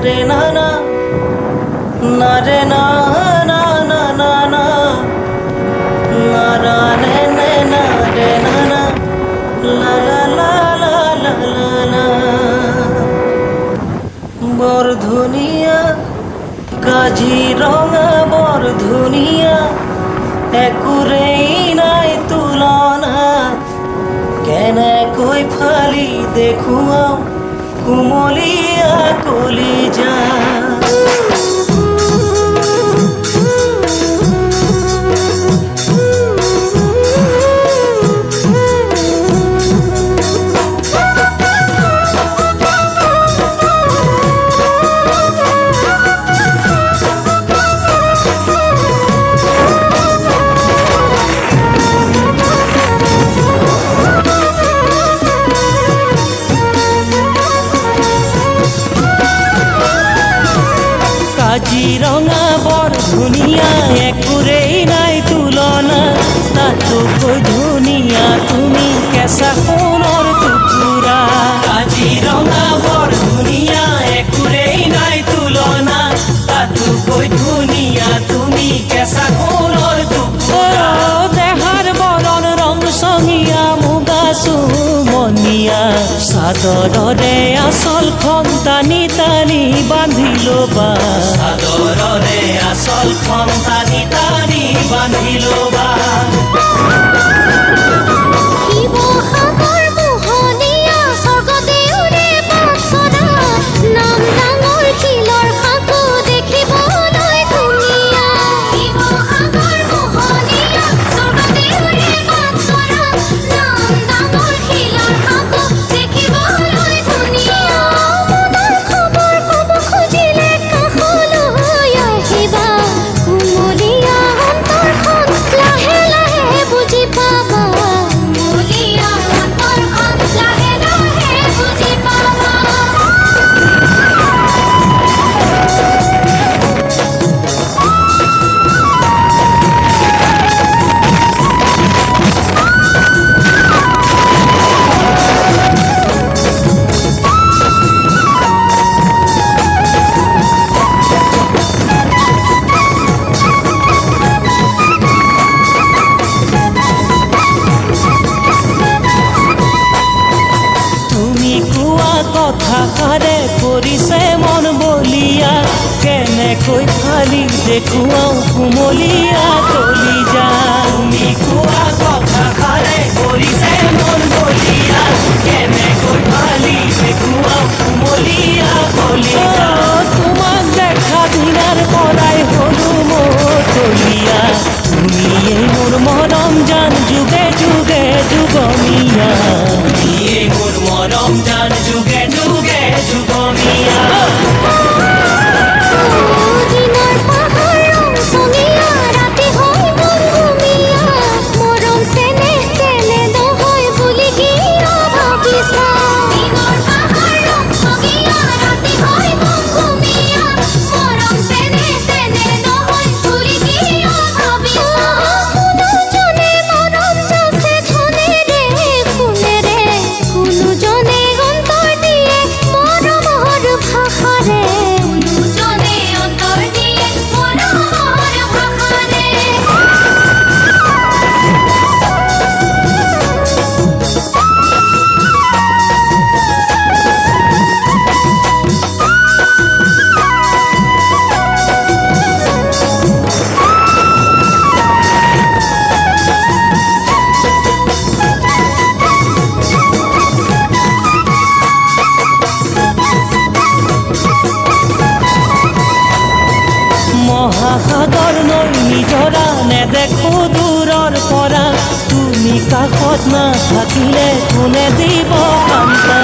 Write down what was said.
রে না না না রে না না না না না না রা নে নে না রে না না লা লা লা লা লা লা লা বরধুনিয়া কাজিরঙা বরধুনিয়া একুরেই নাই তুলনা কেন কই ফালি দেখুয়াও কুমলিয়া কলিজা কাজিরঙা বরধুনিয়া একুরেই নাই তুলনা তাতো কই ধুনিয়া তুমি কেঁচা সোণৰ টুকুৰা কাজিৰঙা বৰধুনিয়া একুৰেই নাই তুলনা তাতো কই ধুনিয়া তুমি কেঁচা সোণৰ টুকুৰা দেহাৰ বৰণ ৰং চঙিয়া মুগা চুমনিয়া চাদৰৰে আঁচলখন টানি টানি বান্ধি ল'বা চাদৰৰে আঁচলখন টানি টানি বান্ধি ল'বা কথাষাৰে কৰিছে মন বলিয়া কেনেকৈ ফালি দেখুৱাও কুমলীয়া কলিজা তুমি কোৱা কথাষাৰে কৰিছে মন বলিয়া কেনেকৈ ফালি দেখুৱাও কুমলীয়া কলিজা তোমাক দেখা দিনাৰ পৰাই হলো মতলীয়া তুমিয়ে মোৰ মৰম জান যুগে যুগে যুগমীয়া তুমিয়ে মোৰ মৰম জান যুগে যুগে যুগমীয়া মহাসাগৰ নৈ নিজৰা নেদেখো দূৰৰ পৰা তুমি কাষত নাথাকিলে কোনে দিব কান্তা